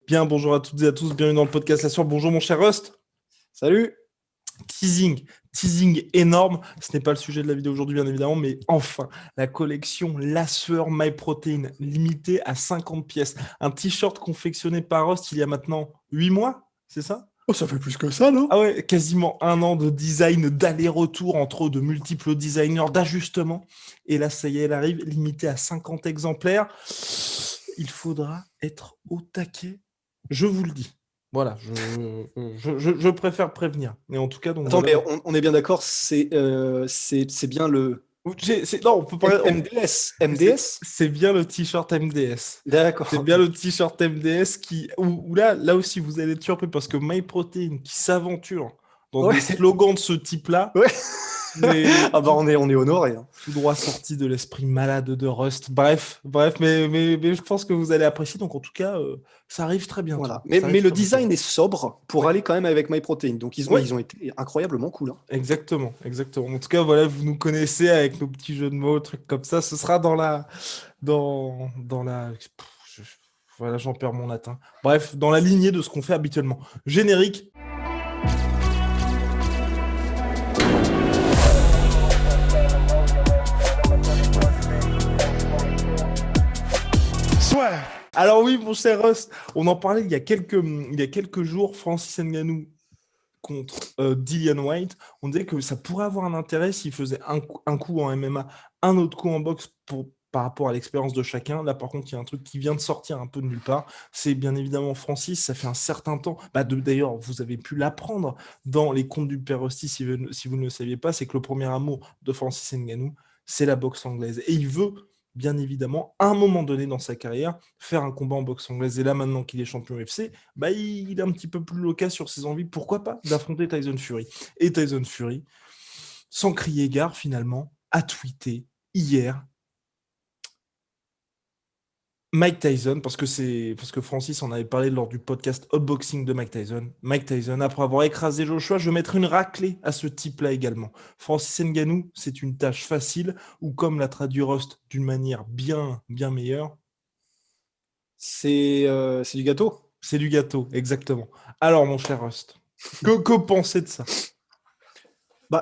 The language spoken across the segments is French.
Bien, bonjour à toutes et à tous, bienvenue dans le podcast La Soirée. Bonjour mon cher Rust. Salut. Teasing énorme. Ce n'est pas le sujet de la vidéo aujourd'hui, bien évidemment, mais enfin, la collection La Sueur MyProtein, limitée à 50 pièces. Un t-shirt confectionné par Rust il y a maintenant 8 mois, c'est ça? Oh, ça fait plus que ça, non? Ah ouais, quasiment un an de design, d'aller-retour entre de multiples designers, d'ajustements. Et là, ça y est, elle arrive, limitée à 50 exemplaires. Il faudra être au taquet, je vous le dis. Voilà, je préfère prévenir. Mais en tout cas, donc Attends, voilà. mais on est bien d'accord, c'est bien le Non, on peut pas. MDS. MDS? C'est bien le t-shirt MDS. D'accord. C'est bien le t-shirt MDS où là aussi, vous allez être surpris parce que MyProtein qui s'aventure dans Ouais. des slogans de ce type-là. Ouais. Mais Ah bah on est honoré. Hein. tout droit sorti de l'esprit malade de Rust. Bref, mais je pense que vous allez apprécier. Donc en tout cas, ça arrive très bientôt. Voilà. Ça arrive Mais le très design bientôt. est sobre pour aller quand même avec MyProtein. Donc ils Ouais. ont été incroyablement cool. Hein. Exactement. En tout cas, voilà, vous nous connaissez avec nos petits jeux de mots, trucs comme ça. Ce sera dans la. Voilà, j'en perds mon latin. Bref, dans la lignée de ce qu'on fait habituellement. Générique. Alors oui, mon cher Russ, on en parlait il y a quelques jours, Francis Ngannou contre Dillian White. On disait que ça pourrait avoir un intérêt s'il faisait un coup en MMA, un autre coup en boxe par rapport à l'expérience de chacun. Là, par contre, il y a un truc qui vient de sortir un peu de nulle part. C'est bien évidemment Francis, ça fait un certain temps. D'ailleurs, vous avez pu l'apprendre dans les contes du Père Rusty, si vous ne le saviez pas, c'est que le premier amour de Francis Ngannou, c'est la boxe anglaise. Et il veut bien évidemment, à un moment donné dans sa carrière, faire un combat en boxe anglaise. Et là, maintenant qu'il est champion UFC, il est un petit peu plus loquace sur ses envies, pourquoi pas, d'affronter Tyson Fury. Et Tyson Fury, sans crier gare, finalement, a tweeté hier Mike Tyson, parce que Francis en avait parlé lors du podcast Unboxing de Mike Tyson. Mike Tyson, après avoir écrasé Joshua, je mettrai une raclée à ce type-là également. Francis Ngannou, c'est une tâche facile, ou comme l'a traduit Rust d'une manière bien, bien meilleure. C'est du gâteau. C'est du gâteau, exactement. Alors, mon cher Rust, que penser de ça?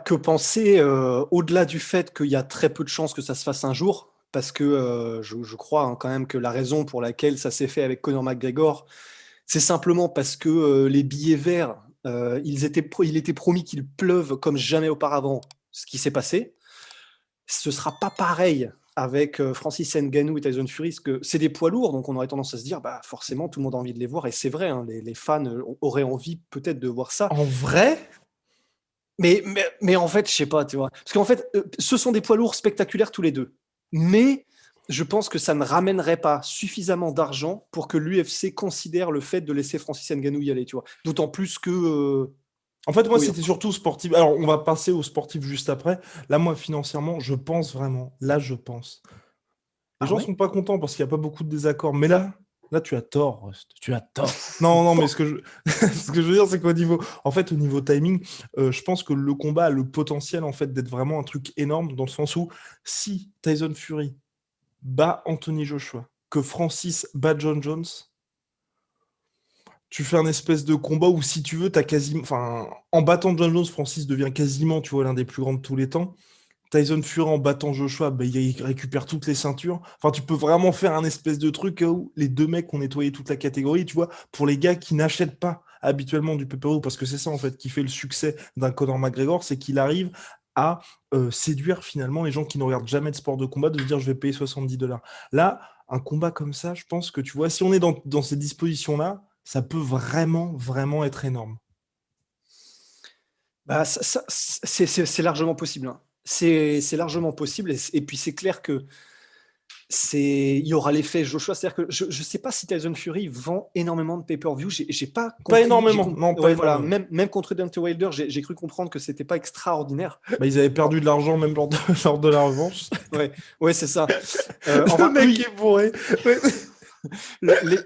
Que penser au-delà du fait qu'il y a très peu de chances que ça se fasse un jour, parce que je crois quand même que la raison pour laquelle ça s'est fait avec Conor McGregor, c'est simplement parce que les billets verts, il était promis qu'ils pleuvent comme jamais auparavant, ce qui s'est passé. Ce ne sera pas pareil avec Francis Ngannou et Tyson Fury, parce que c'est des poids lourds, donc on aurait tendance à se dire, forcément, tout le monde a envie de les voir, et c'est vrai, hein, les fans auraient envie peut-être de voir ça. En vrai? Mais en fait, je sais pas, tu vois. Parce qu'en fait, ce sont des poids lourds spectaculaires tous les deux. Mais je pense que ça ne ramènerait pas suffisamment d'argent pour que l'UFC considère le fait de laisser Francis Ngannou y aller, tu vois. D'autant plus que... En fait, moi, oui, c'était surtout sportif. Alors, on va passer au sportif juste après. Là, moi, financièrement, je pense vraiment. Là, je pense. Les gens sont pas contents parce qu'il n'y a pas beaucoup de désaccords. Mais là, tu as tort, Rust. Tu as tort. Non, mais ce que je veux dire, c'est qu'au niveau timing, je pense que le combat a le potentiel, en fait, d'être vraiment un truc énorme dans le sens où si Tyson Fury bat Anthony Joshua, que Francis bat John Jones, tu fais un espèce de combat où, si tu veux, t'as quasiment... Enfin, en battant John Jones, Francis devient quasiment, tu vois, l'un des plus grands de tous les temps. Tyson Fury en battant Joshua, il récupère toutes les ceintures. Enfin, tu peux vraiment faire un espèce de truc où les deux mecs ont nettoyé toute la catégorie, tu vois, pour les gars qui n'achètent pas habituellement du pay-per-view, parce que c'est ça, en fait, qui fait le succès d'un Conor McGregor, c'est qu'il arrive à séduire finalement les gens qui ne regardent jamais de sport de combat, de se dire je vais payer 70$. Là, un combat comme ça, je pense que, tu vois, si on est dans ces dispositions-là, ça peut vraiment, vraiment être énorme. c'est largement possible. Hein. C'est largement possible. Et puis, c'est clair que il y aura l'effet Joshua. C'est-à-dire que je ne sais pas si Tyson Fury vend énormément de pay-per-view. J'ai pas compris. Pas énormément. Non, pas voilà, énormément. même contre Deontay Wilder, j'ai cru comprendre que c'était pas extraordinaire. Ils avaient perdu de l'argent même lors de la revanche. Ouais, c'est ça. Le mec est bourré. Ouais.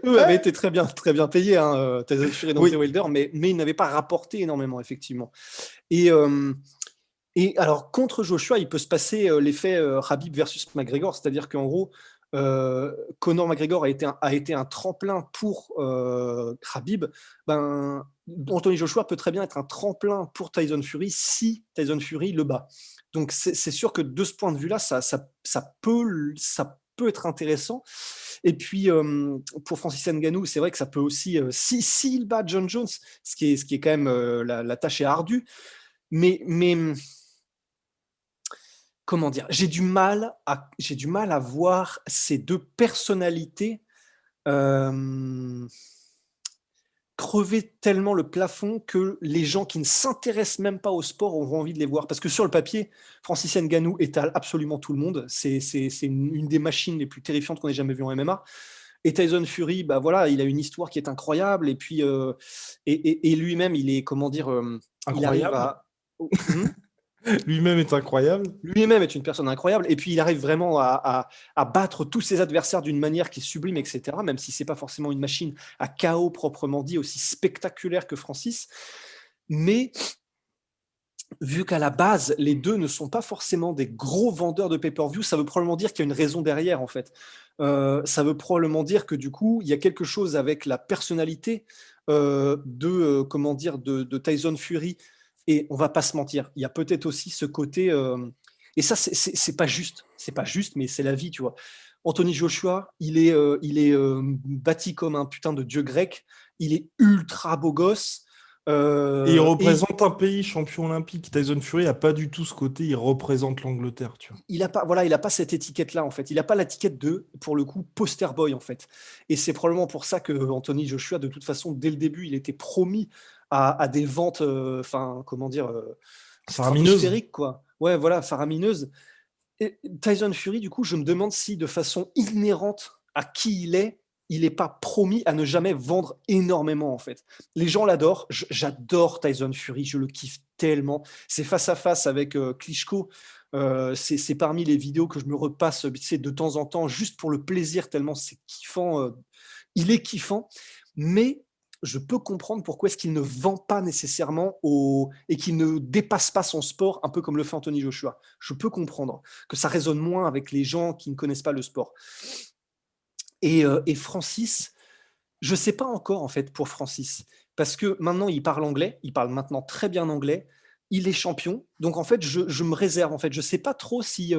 Eux avaient été très bien payés, hein, Tyson Fury et Deontay Wilder, mais ils n'avaient pas rapporté énormément, effectivement. Et alors, contre Joshua, il peut se passer l'effet Khabib versus McGregor, c'est-à-dire qu'en gros, Conor McGregor a été un tremplin pour Khabib, ben, Anthony Joshua peut très bien être un tremplin pour Tyson Fury si Tyson Fury le bat. Donc c'est sûr que de ce point de vue-là, ça peut être intéressant. Et puis pour Francis Ngannou, c'est vrai que ça peut aussi, s'il bat John Jones, ce qui est quand même la tâche est ardue, mais comment dire, j'ai du mal à voir ces deux personnalités euh, crever tellement le plafond que les gens qui ne s'intéressent même pas au sport auront envie de les voir. Parce que sur le papier, Francis Ngannou étale absolument tout le monde. C'est une des machines les plus terrifiantes qu'on ait jamais vues en MMA. Et Tyson Fury, bah voilà, il a une histoire qui est incroyable. Et puis, et lui-même, il est, comment dire, il arrive Incroyable. à. Hmm. Lui-même est incroyable. Lui-même est une personne incroyable, et puis il arrive vraiment à battre tous ses adversaires d'une manière qui est sublime, etc., même si c'est pas forcément une machine à KO proprement dit, aussi spectaculaire que Francis. Mais vu qu'à la base, les deux ne sont pas forcément des gros vendeurs de pay-per-view, ça veut probablement dire qu'il y a une raison derrière, en fait. Ça veut probablement dire que du coup, il y a quelque chose avec la personnalité comment dire, de Tyson Fury. Et on va pas se mentir, il y a peut-être aussi ce côté, et ça c'est pas juste, mais c'est la vie, tu vois. Anthony Joshua, il est bâti comme un putain de dieu grec, il est ultra beau gosse, Et il et représente un pays champion olympique. Tyson Fury n'a pas du tout ce côté, il représente l'Angleterre, tu vois. il a pas, voilà, il a pas cette étiquette-là en fait. Il a pas l'étiquette de, pour le coup, poster boy en fait. Et c'est probablement pour ça que Anthony Joshua, de toute façon, dès le début, il était promis à des ventes, enfin, comment dire, Faramineuse. stratosphériques quoi. Ouais, voilà, faramineuses. Et Tyson Fury, du coup, je me demande si, de façon inhérente à qui il n'est pas promis à ne jamais vendre énormément, en fait. Les gens l'adorent. J'adore Tyson Fury. Je le kiffe tellement. C'est face à face avec Klitschko. C'est parmi les vidéos que je me repasse, tu sais, de temps en temps, juste pour le plaisir, tellement c'est kiffant. Il est kiffant. Mais je peux comprendre pourquoi est-ce qu'il ne vend pas nécessairement et qu'il ne dépasse pas son sport, un peu comme le fait Anthony Joshua. Je peux comprendre que ça résonne moins avec les gens qui ne connaissent pas le sport. Et Francis, je ne sais pas encore en fait pour Francis, parce que maintenant il parle anglais, il parle maintenant très bien anglais, il est champion, donc en fait je me réserve, en fait, je ne sais pas trop si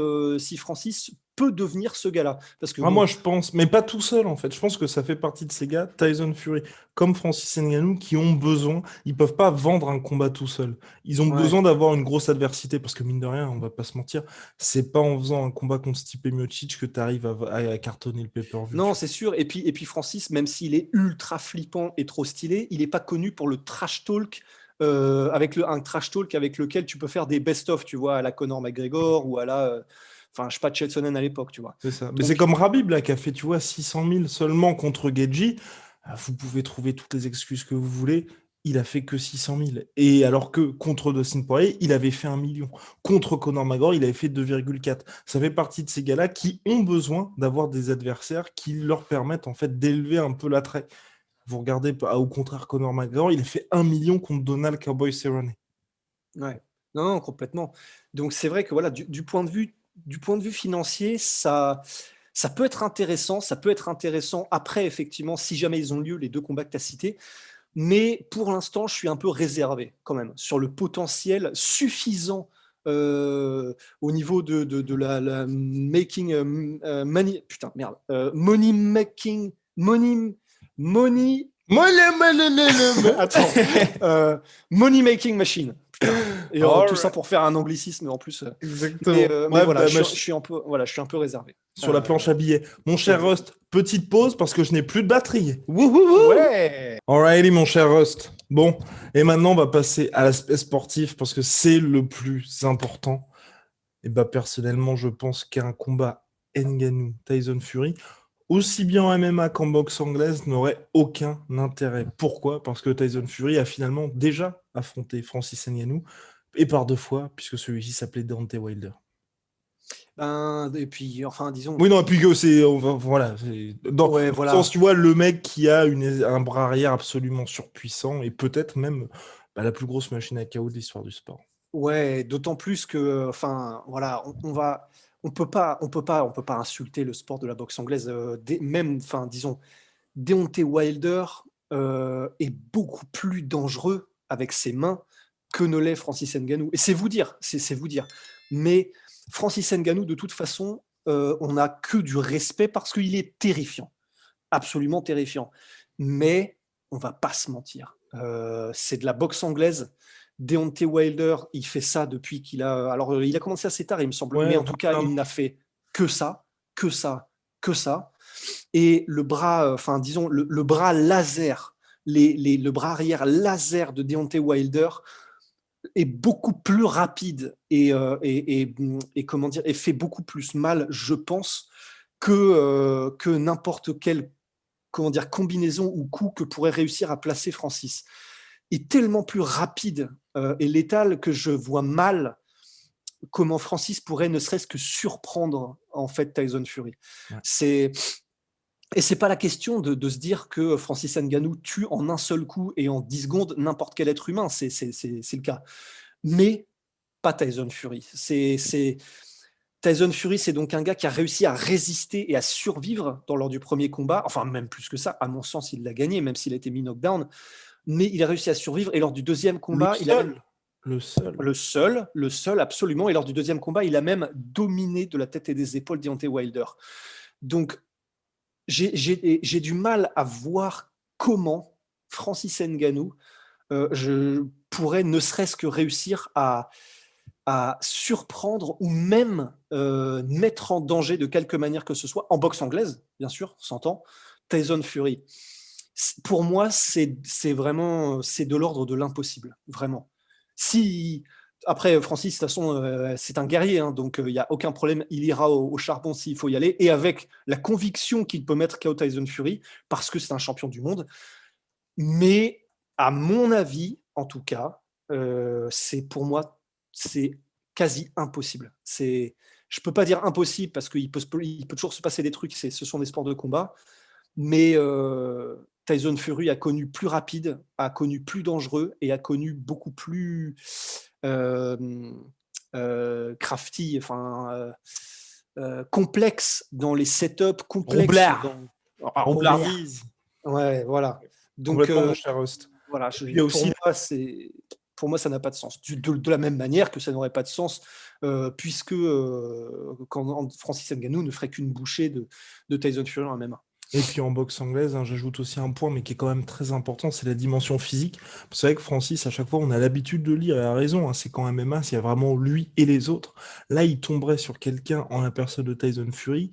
Francis peut devenir ce gars-là, parce que Ah, bon, moi, je pense, mais pas tout seul en fait. Je pense que ça fait partie de ces gars, Tyson Fury, comme Francis Ngannou, qui ont besoin. Ils peuvent pas vendre un combat tout seul. Ils ont ouais. besoin d'avoir une grosse adversité parce que mine de rien, on va pas se mentir, c'est pas en faisant un combat contre Stipe Miocic que tu arrives à cartonner le pay-per-view. Tu Non, vois. c'est sûr. Et puis Francis, même s'il est ultra flippant et trop stylé, il n'est pas connu pour le trash talk, un trash talk avec lequel tu peux faire des best-of, tu vois, à la Conor McGregor ou à la, enfin, je sais pas, Chael Sonnen à l'époque, tu vois. C'est ça. Mais c'est Donc, comme Rabib là qui a fait, tu vois, 600 000 seulement contre Geji. Vous pouvez trouver toutes les excuses que vous voulez. Il a fait que 600 000. Et alors que contre Dustin Poirier, il avait fait 1 million. Contre Conor McGregor, il avait fait 2,4. Ça fait partie de ces gars-là qui ont besoin d'avoir des adversaires qui leur permettent en fait d'élever un peu l'attrait. Vous regardez, au contraire, Conor McGregor, il a fait 1 million contre Donald Cowboy Cerrone. ouais. Non, non, complètement. Donc, c'est vrai que voilà, du point de vue financier, ça peut être intéressant. Ça peut être intéressant après, effectivement, si jamais ils ont lieu, les deux combats que tu as cités. Mais pour l'instant, je suis un peu réservé quand même sur le potentiel suffisant au niveau de la making money. Putain, merde. Money making. Money. Attends. euh, money making machine. Putain. Et tout ça Alright. pour faire un anglicisme en plus. Exactement. Mais Bref, voilà, bah, je suis un peu, voilà, je suis un peu réservé. sur la planche à billets. Mon cher Exact. Rust, petite pause parce que je n'ai plus de batterie. Wouhouhou. Ouais. Alrighty, mon cher Rust. Bon, et maintenant, on va passer à l'aspect sportif parce que c'est le plus important. Et bah, personnellement, je pense qu'un combat Ngannou-Tyson Fury, aussi bien en MMA qu'en boxe anglaise, n'aurait aucun intérêt. Pourquoi? Parce que Tyson Fury a finalement déjà affronté Francis Ngannou, et par 2 fois, puisque celui-ci s'appelait Deontay Wilder. Et puis, enfin, disons, Oui, non, et puis que c'est. Voilà. Dans ouais, le sens, voilà. tu vois, le mec qui a un bras arrière absolument surpuissant et peut-être même la plus grosse machine à KO de l'histoire du sport. Ouais, d'autant plus que, enfin, voilà, on peut pas insulter le sport de la boxe anglaise. Même, enfin, disons, Deontay Wilder est beaucoup plus dangereux avec ses mains que ne l'est Francis Ngannou. Et c'est vous dire, c'est vous dire. Mais Francis Ngannou, de toute façon, on n'a que du respect parce qu'il est terrifiant, absolument terrifiant. Mais on va pas se mentir, c'est de la boxe anglaise. Deontay Wilder, il fait ça depuis qu'il a. Alors, il a commencé assez tard, il me semble, mais Ouais, en tout cas, il n'a fait que ça, que ça, que ça. Et le bras, enfin, disons, le bras laser, le bras arrière laser de Deontay Wilder est beaucoup plus rapide et comment dire, et fait beaucoup plus mal, je pense, que n'importe quelle, comment dire, combinaison ou coup que pourrait réussir à placer Francis. Est tellement plus rapide et létal que je vois mal comment Francis pourrait ne serait-ce que surprendre en fait Tyson Fury. ouais. C'est Et c'est pas la question de se dire que Francis Ngannou tue en un seul coup et en 10 secondes n'importe quel être humain, c'est le cas. Mais pas Tyson Fury. Tyson Fury, c'est donc un gars qui a réussi à résister et à survivre lors du premier combat. Enfin, même plus que ça, à mon sens, il l'a gagné, même s'il a été mis knockdown. Mais il a réussi à survivre. Et lors du deuxième combat, il a même Le seul. le seul, absolument. Et lors du deuxième combat, il a même dominé de la tête et des épaules Deontay Wilder. Donc, j'ai du mal à voir comment Francis Ngannou je pourrais ne serait-ce que réussir à surprendre ou même mettre en danger de quelque manière que ce soit, en boxe anglaise, bien sûr, s'entend, Tyson Fury. Pour moi, c'est vraiment c'est de l'ordre de l'impossible, vraiment. Si Après, Francis, de toute façon, c'est un guerrier, hein, donc il n'y a aucun problème, il ira au charbon s'il faut y aller, et avec la conviction qu'il peut mettre KO Tyson Fury, parce que c'est un champion du monde. Mais à mon avis, en tout cas, c'est pour moi, c'est quasi impossible. Je peux pas dire impossible parce qu'il il peut toujours se passer des trucs, ce sont des sports de combat, mais Tyson Fury a connu plus rapide, a connu plus dangereux et a connu beaucoup plus crafty, enfin complexe dans les setups, complexe Roublard. dans Robert. Roublardise. Ouais, voilà. Donc Complètement, mon cher Rust. voilà, Il y a aussi pour moi, ça n'a pas de sens. De la même manière que ça n'aurait pas de sens, puisque quand Francis Ngannou ne ferait qu'une bouchée de Tyson Fury en MMA. Et puis en boxe anglaise, hein, j'ajoute aussi un point, mais qui est quand même très important, c'est la dimension physique. C'est vrai que Francis, à chaque fois, on a l'habitude de lire, et a raison, hein, c'est qu'en MMA, s'il y a vraiment lui et les autres. Là, il tomberait sur quelqu'un en la personne de Tyson Fury,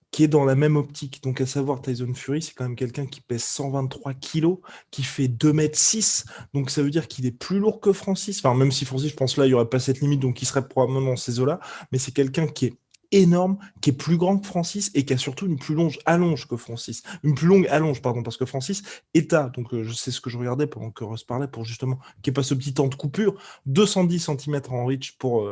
qui est dans la même optique. Donc, à savoir, Tyson Fury, c'est quand même quelqu'un qui pèse 123 kilos, qui fait 2,6 m. Donc, ça veut dire qu'il est plus lourd que Francis. Enfin, même si Francis, je pense là, il n'y aurait pas cette limite, donc il serait probablement dans ces eaux-là. Mais c'est quelqu'un qui est énorme, qui est plus grand que Francis et qui a surtout une plus longue allonge que Francis. Une plus longue allonge, pardon, parce que Francis est à, donc je sais ce que je regardais pendant que Russ parlait, pour justement qu'il n'y ait pas ce petit temps de coupure, 210 cm en reach pour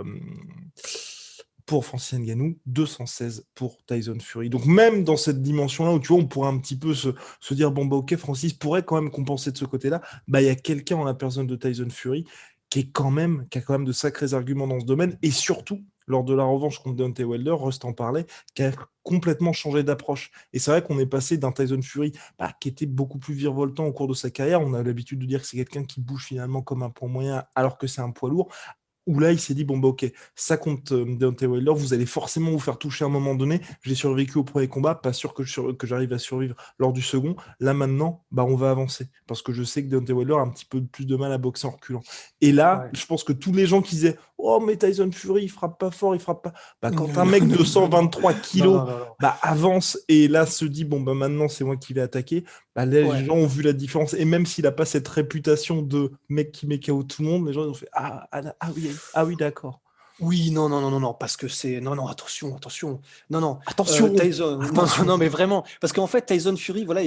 Francis Ngannou, 216 pour Tyson Fury. Donc même dans cette dimension-là où tu vois, on pourrait un petit peu se dire, bon bah ok, Francis pourrait quand même compenser de ce côté-là, bah il y a quelqu'un en la personne de Tyson Fury qui a quand même de sacrés arguments dans ce domaine, et surtout, lors de la revanche contre Deontay Wilder, Rust en parlait, qui a complètement changé d'approche. Et c'est vrai qu'on est passé d'un Tyson Fury qui était beaucoup plus virevoltant au cours de sa carrière. On a l'habitude de dire que c'est quelqu'un qui bouge finalement comme un poids moyen alors que c'est un poids lourd, où là, il s'est dit, bon, bah, ok, ça compte Deontay Wilder, vous allez forcément vous faire toucher à un moment donné. J'ai survécu au premier combat, pas sûr que j'arrive à survivre lors du second. Là, maintenant, bah, on va avancer, parce que je sais que Deontay Wilder a un petit peu plus de mal à boxer en reculant. Et là, Ouais. je pense que tous les gens qui disaient, oh, mais Tyson Fury, il frappe pas fort, il frappe pas. Bah, quand un mec de 123 Non, kilos non, non, non. bah, avance et là se dit, bon, bah, maintenant, c'est moi qui vais attaquer, bah, là, les Ouais. gens ont vu la différence. Et même s'il n'a pas cette réputation de mec qui met KO tout le monde, les gens ils ont fait, ah oui, d'accord. Oui, non, non, non, non, non, parce que c'est. Non, non, attention, attention. Non, non. Attention, Tyson. Non, attention. non, mais vraiment. Parce qu'en fait, Tyson Fury, voilà,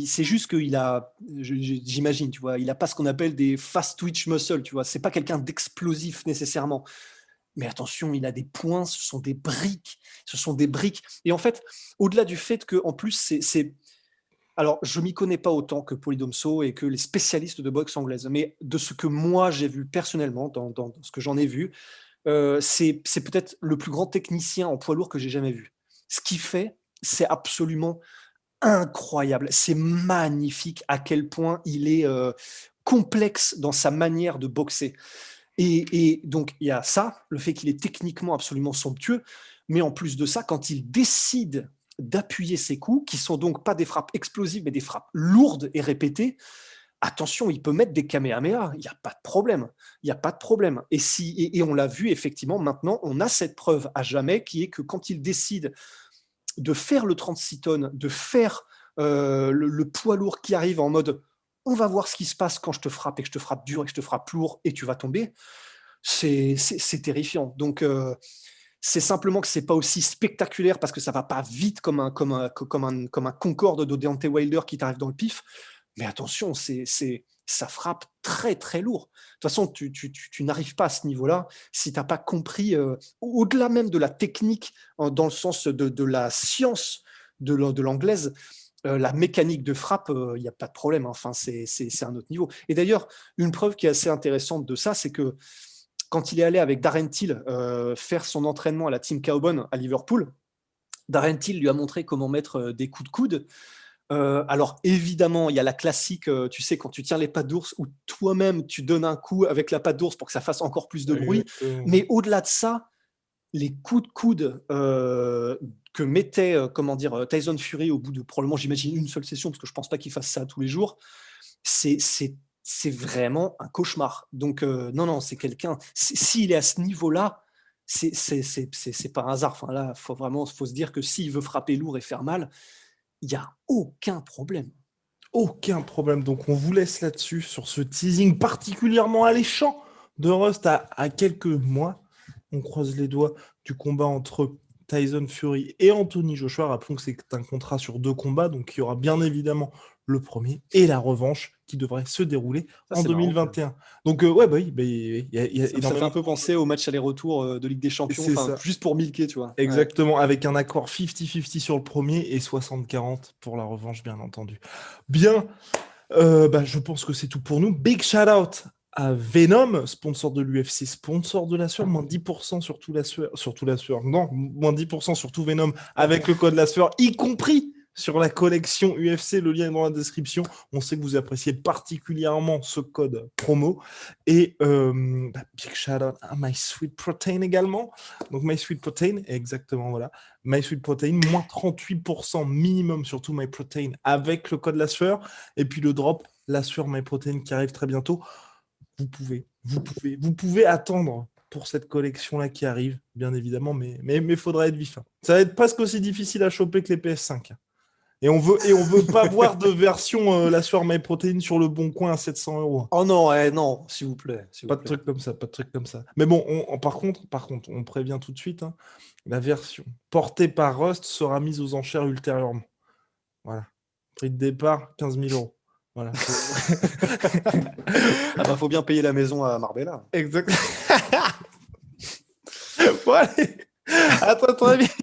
c'est juste qu'il a. J'imagine, tu vois, il a pas ce qu'on appelle des fast twitch muscle, tu vois. C'est pas quelqu'un d'explosif nécessairement. Mais attention, il a des points, ce sont des briques. Ce sont des briques. Et en fait, au-delà du fait que, en plus, alors, je m'y connais pas autant que Polydomso et que les spécialistes de boxe anglaise, mais de ce que moi j'ai vu personnellement, dans ce que j'en ai vu, c'est peut-être le plus grand technicien en poids lourd que j'ai jamais vu. Ce qu'il fait, c'est absolument incroyable. C'est magnifique à quel point il est complexe dans sa manière de boxer. Et donc, il y a ça, le fait qu'il est techniquement absolument somptueux, mais en plus de ça, quand il décide d'appuyer ses coups, qui sont donc pas des frappes explosives, mais des frappes lourdes et répétées, attention, il peut mettre des kamehameha, il n'y a pas de problème. Il n'y a pas de problème. Et on l'a vu, effectivement, maintenant, on a cette preuve à jamais, qui est que quand il décide de faire le 36 tonnes, de faire le poids lourd qui arrive en mode on va voir ce qui se passe quand je te frappe et que je te frappe dur et que je te frappe lourd et tu vas tomber, c'est terrifiant. Donc, c'est simplement que c'est pas aussi spectaculaire parce que ça va pas vite comme un Concorde de Deontay Wilder qui t'arrive dans le pif. Mais attention, ça frappe très très lourd. De toute façon, tu n'arrives pas à ce niveau-là si tu n'as pas compris, au-delà même de la technique, dans le sens de la science de l'anglaise, la mécanique de frappe, il n'y a pas de problème. Enfin, c'est un autre niveau. Et d'ailleurs, une preuve qui est assez intéressante de ça, c'est que quand il est allé avec Darren Till faire son entraînement à la Team Kaobon à Liverpool, Darren Till lui a montré comment mettre des coups de coude. Alors évidemment, il y a la classique, tu sais, quand tu tiens les pattes d'ours, où toi-même tu donnes un coup avec la patte d'ours pour que ça fasse encore plus de bruit. Mais au-delà de ça, les coups de coude que mettait Tyson Fury au bout de probablement, j'imagine, une seule session, parce que je pense pas qu'il fasse ça tous les jours, c'est vraiment un cauchemar. Donc non, c'est quelqu'un, s'il est à ce niveau-là, c'est pas un hasard. Enfin là, faut se dire que s'il veut frapper lourd et faire mal, il n'y a aucun problème. Aucun problème. Donc, on vous laisse là-dessus, sur ce teasing particulièrement alléchant de Rust à quelques mois. On croise les doigts du combat entre Tyson Fury et Anthony Joshua. Rappelons que c'est un contrat sur 2 combats, donc il y aura bien évidemment le premier et la revanche qui devrait se dérouler en 2021. Marrant, donc, ça fait un peu penser au match aller-retour de Ligue des Champions, juste pour milquer, tu vois. Exactement, avec un accord 50-50 sur le premier et 60-40 pour la revanche, bien entendu. Bien, je pense que c'est tout pour nous. Big shout-out à Venom, sponsor de l'UFC, sponsor de la sueur, moins 10% sur tout la sueur, non, moins 10% sur tout Venom avec le code la sueur, y compris sur la collection UFC, le lien est dans la description. On sait que vous appréciez particulièrement ce code promo. Et big shout out à My Sweet Protein également. Donc My Sweet Protein, exactement, voilà. My Sweet Protein, moins 38% minimum sur tout My Protein avec le code la sueur. Et puis le drop, la sueur My Protein qui arrive très bientôt. Vous pouvez attendre pour cette collection-là qui arrive, bien évidemment, mais faudra être vif. Ça va être presque aussi difficile à choper que les PS5. Et on veut pas voir de version la sueur My Protein sur le bon coin à 700 €. Oh non, non, s'il vous plaît. Pas de truc comme ça. Mais bon, par contre, on prévient tout de suite, hein, la version portée par Rust sera mise aux enchères ultérieurement. Voilà. Prix de départ, 15 000 €. Voilà. Faut bien payer la maison à Marbella. Exactement. Bon, allez. À très vite.